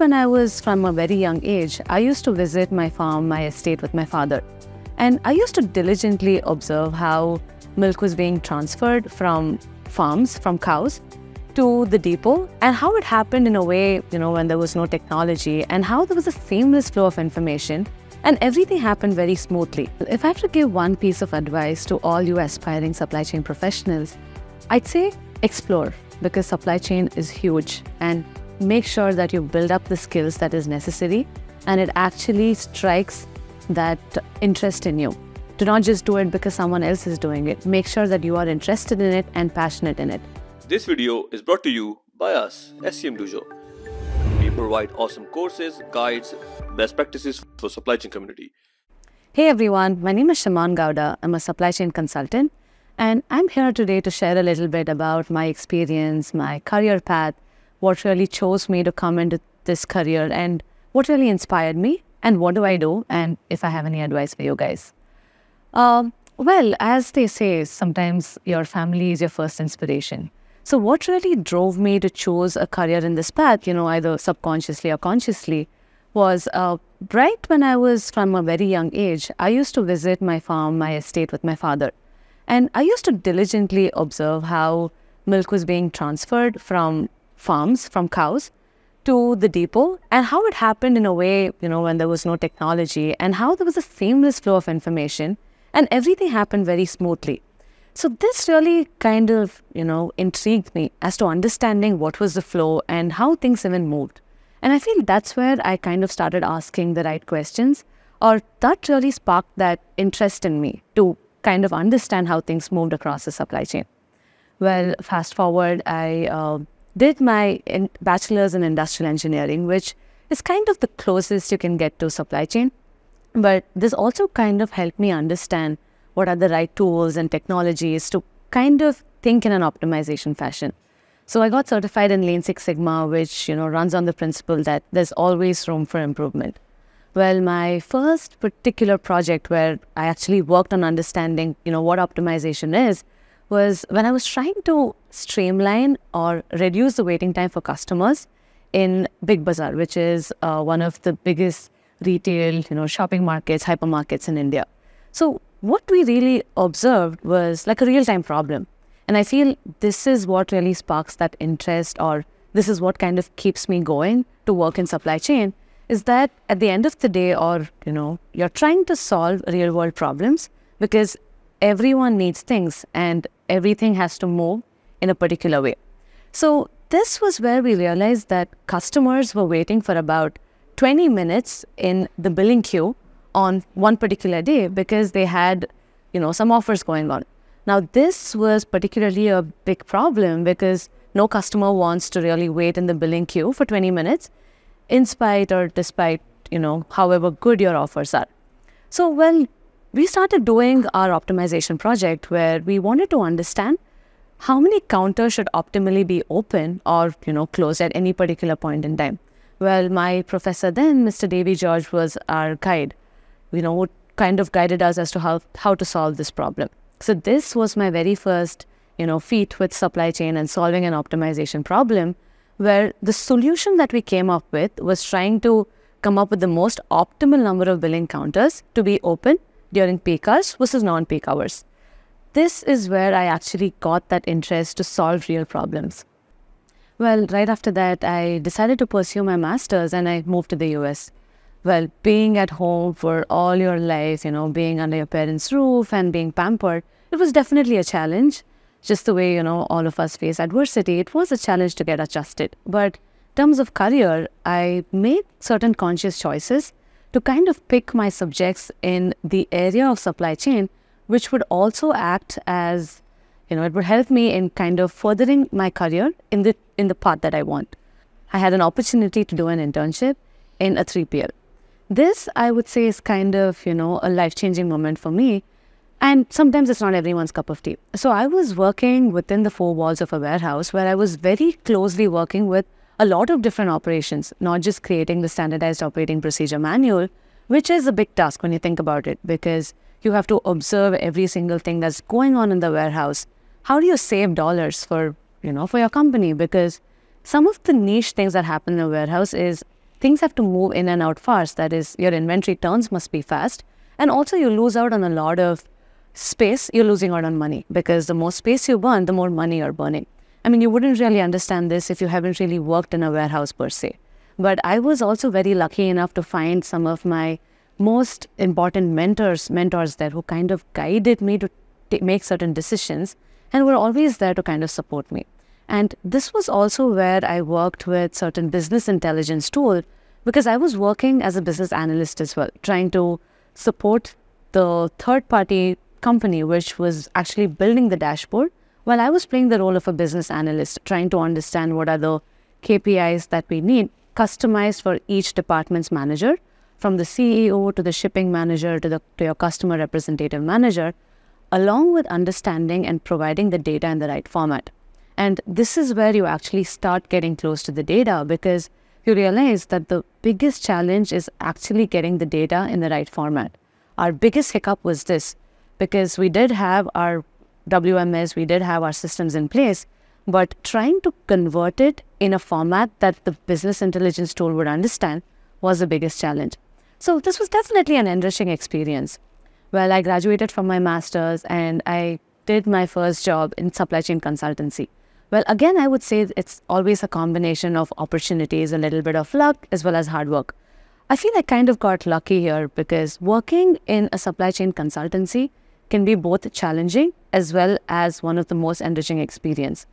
when I was from a very young age, I used to visit my farm, my estate with my father. And I used to diligently observe how milk was being transferred from farms, from cows, to the depot, and how it happened in a way, when there was no technology, and how there was a seamless flow of information, and everything happened very smoothly. If I have to give one piece of advice to all you aspiring supply chain professionals, I'd say explore, because supply chain is huge, and make sure that you build up the skills that is necessary and it actually strikes that interest in you. Do not just do it because someone else is doing it. Make sure that you are interested in it and passionate in it. This video is brought to you by us, SCMDOJO. We provide awesome courses, guides, best practices for supply chain community. Hey everyone, my name is Shimon Gowda. I'm a supply chain consultant, and I'm here today to share a little bit about my experience, my career path, what really chose me to come into this career, and what really inspired me, and what do I do, and if I have any advice for you guys. Well, as they say, sometimes your family is your first inspiration. So what really drove me to choose a career in this path, either subconsciously or consciously, was right when I was from a very young age, I used to visit my farm, my estate with my father. And I used to diligently observe how milk was being transferred from farms, from cows, to the depot, and how it happened in a way, when there was no technology, and how there was a seamless flow of information, and everything happened very smoothly. So this really kind of, intrigued me as to understanding what was the flow and how things even moved. And I feel that's where I kind of started asking the right questions, or that really sparked that interest in me to kind of understand how things moved across the supply chain. Well, fast forward, I did my bachelor's in Industrial Engineering, which is kind of the closest you can get to supply chain. But this also kind of helped me understand what are the right tools and technologies to kind of think in an optimization fashion. So I got certified in Lean Six Sigma, which runs on the principle that there's always room for improvement. Well, my first particular project where I actually worked on understanding what optimization is was when I was trying to streamline or reduce the waiting time for customers in Big Bazaar, which is one of the biggest retail shopping markets, hypermarkets in India. So what we really observed was like a real-time problem. And I feel this is what really sparks that interest, or this is what kind of keeps me going to work in supply chain, is that at the end of the day, or you're trying to solve real-world problems because everyone needs things and everything has to move in a particular way. So this was where we realized that customers were waiting for about 20 minutes in the billing queue on one particular day because they had, some offers going on. Now, this was particularly a big problem because no customer wants to really wait in the billing queue for 20 minutes, in spite or despite, however good your offers are. So, well, we started doing our optimization project where we wanted to understand how many counters should optimally be open or, closed at any particular point in time. Well, my professor then, Mr. Davy George, was our guide, who kind of guided us as to how to solve this problem. So this was my very first, feat with supply chain and solving an optimization problem, where the solution that we came up with was trying to come up with the most optimal number of billing counters to be open during peak hours versus non-peak hours. This is where I actually got that interest to solve real problems. Well, right after that, I decided to pursue my master's and I moved to the US. Well, being at home for all your life, being under your parents' roof and being pampered, it was definitely a challenge. Just the way, all of us face adversity, it was a challenge to get adjusted. But in terms of career, I made certain conscious choices to kind of pick my subjects in the area of supply chain, which would also act as, it would help me in kind of furthering my career in the path that I want. I had an opportunity to do an internship in a 3PL. This, I would say, is kind of, a life-changing moment for me. And sometimes it's not everyone's cup of tea. So I was working within the four walls of a warehouse where I was very closely working with a lot of different operations, not just creating the standardized operating procedure manual, which is a big task when you think about it, because you have to observe every single thing that's going on in the warehouse. How do you save dollars for your company? Because some of the niche things that happen in a warehouse is things have to move in and out fast. That is, your inventory turns must be fast. And also you lose out on a lot of space. You're losing out on money, because the more space you burn, the more money you're burning. I mean, you wouldn't really understand this if you haven't really worked in a warehouse per se. But I was also very lucky enough to find some of my most important mentors there who kind of guided me to make certain decisions and were always there to kind of support me. And this was also where I worked with certain business intelligence tool, because I was working as a business analyst as well, trying to support the third-party company which was actually building the dashboard, while I was playing the role of a business analyst, trying to understand what are the KPIs that we need, customized for each department's manager, from the CEO to the shipping manager to your customer representative manager, along with understanding and providing the data in the right format. And this is where you actually start getting close to the data, because you realize that the biggest challenge is actually getting the data in the right format. Our biggest hiccup was this, because we did have our WMS, we did have our systems in place, but trying to convert it in a format that the business intelligence tool would understand was the biggest challenge. So this was definitely an enriching experience. Well, I graduated from my master's and I did my first job in supply chain consultancy. Well, again, I would say it's always a combination of opportunities, a little bit of luck, as well as hard work. I feel I kind of got lucky here, because working in a supply chain consultancy can be both challenging as well as one of the most enriching experience.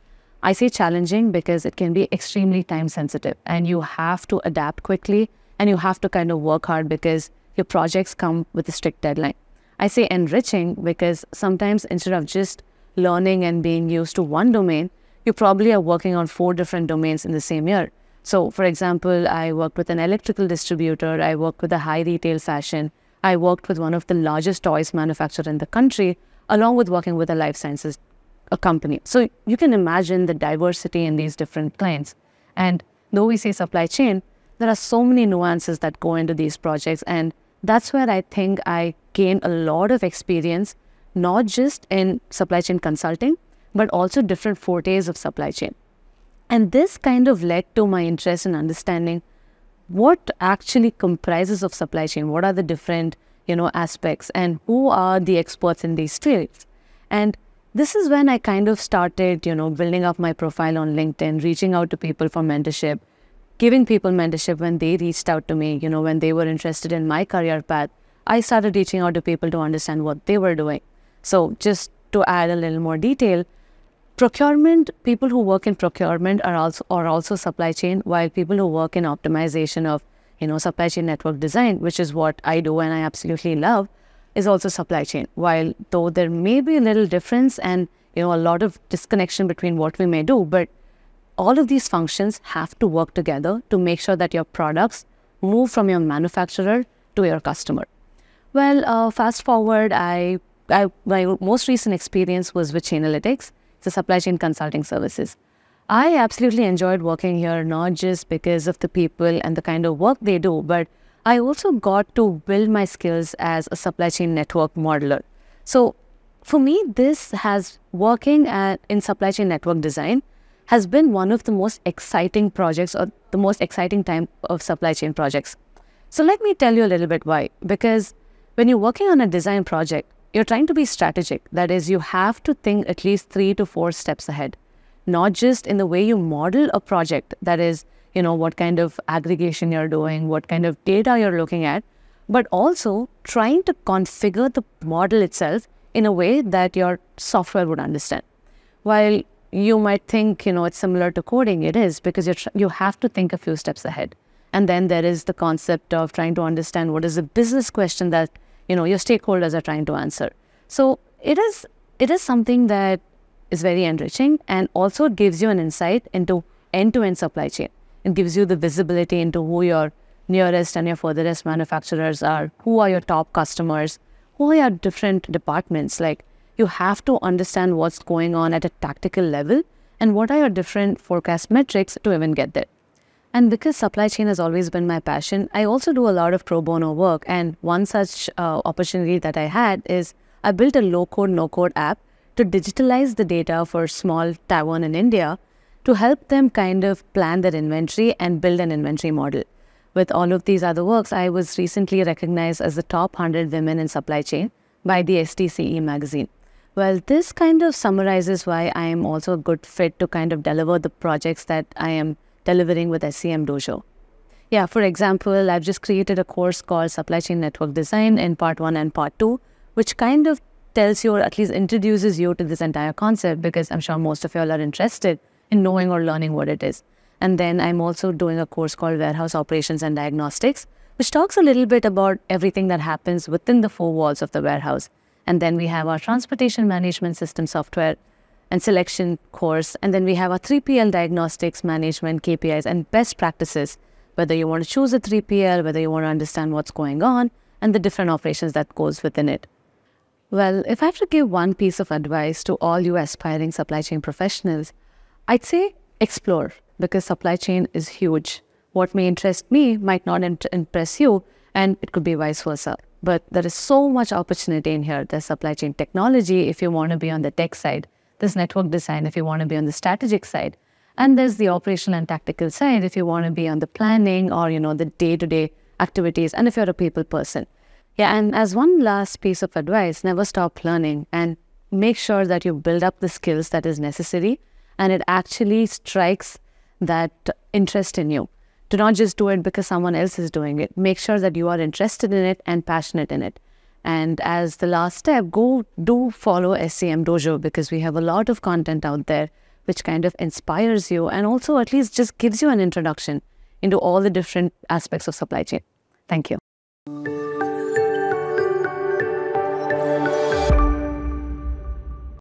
I say challenging because it can be extremely time sensitive and you have to adapt quickly and you have to kind of work hard because your projects come with a strict deadline. I say enriching because sometimes instead of just learning and being used to one domain, you probably are working on 4 different domains in the same year. So for example, I worked with an electrical distributor, I worked with a high retail fashion, I worked with one of the largest toys manufacturer in the country, along with working with a life sciences company. So you can imagine the diversity in these different clients. And though we say supply chain, there are so many nuances that go into these projects. And that's where I think I gained a lot of experience, not just in supply chain consulting, but also different fortes of supply chain. And this kind of led to my interest in understanding what actually comprises of supply chain, what are the different, aspects, and who are the experts in these fields. And this is when I kind of started, building up my profile on LinkedIn, reaching out to people for mentorship, giving people mentorship when they reached out to me, when they were interested in my career path. I started reaching out to people to understand what they were doing. So just to add a little more detail, procurement, people who work in procurement are also supply chain, while people who work in optimization of, supply chain network design, which is what I do and I absolutely love, is also supply chain. While though there may be a little difference and, a lot of disconnection between what we may do, but all of these functions have to work together to make sure that your products move from your manufacturer to your customer. Well, fast forward, my most recent experience was with Chainalytics, the supply chain consulting services. I absolutely enjoyed working here, not just because of the people and the kind of work they do, but I also got to build my skills as a supply chain network modeler. So for me, working in supply chain network design has been one of the most exciting projects, or the most exciting time of supply chain projects. So let me tell you a little bit why. Because when you're working on a design project, you're trying to be strategic. That is, you have to think at least 3 to 4 steps ahead, not just in the way you model a project. That is, what kind of aggregation you're doing, what kind of data you're looking at, but also trying to configure the model itself in a way that your software would understand. While you might think, it's similar to coding, it is, because you have to think a few steps ahead. And then there is the concept of trying to understand what is the business question that your stakeholders are trying to answer. So it is something that is very enriching, and also gives you an insight into end-to-end supply chain. It gives you the visibility into who your nearest and your furthest manufacturers are, who are your top customers, who are your different departments. Like, you have to understand what's going on at a tactical level and what are your different forecast metrics to even get there. And because supply chain has always been my passion, I also do a lot of pro bono work. And one such opportunity that I had is I built a low-code, no-code app to digitalize the data for small tavern in India to help them kind of plan their inventory and build an inventory model. with all of these other works, I was recently recognized as the top 100 women in supply chain by the STCE magazine. Well, this kind of summarizes why I am also a good fit to kind of deliver the projects that I am delivering with SCMDOJO. Yeah, for example, I've just created a course called Supply Chain Network Design in Part 1 and Part 2, which kind of tells you or at least introduces you to this entire concept, because I'm sure most of you all are interested in knowing or learning what it is. And then I'm also doing a course called Warehouse Operations and Diagnostics, which talks a little bit about everything that happens within the four walls of the warehouse. And then we have our Transportation Management System Software and Selection course. And then we have our 3PL Diagnostics Management, KPIs, and Best Practices, whether you want to choose a 3PL, whether you want to understand what's going on, and the different operations that goes within it. Well, if I have to give one piece of advice to all you aspiring supply chain professionals, I'd say explore, because supply chain is huge. What may interest me might not impress you, and it could be vice versa. But there is so much opportunity in here. There's supply chain technology if you want to be on the tech side. There's network design if you want to be on the strategic side. And there's the operational and tactical side if you want to be on the planning or, the day-to-day activities, and if you're a people person. Yeah, and as one last piece of advice, never stop learning and make sure that you build up the skills that is necessary and it actually strikes that interest in you. Do not just do it because someone else is doing it. Make sure that you are interested in it and passionate in it. And as the last step, do follow SCMDOJO, because we have a lot of content out there which kind of inspires you and also at least just gives you an introduction into all the different aspects of supply chain. Thank you.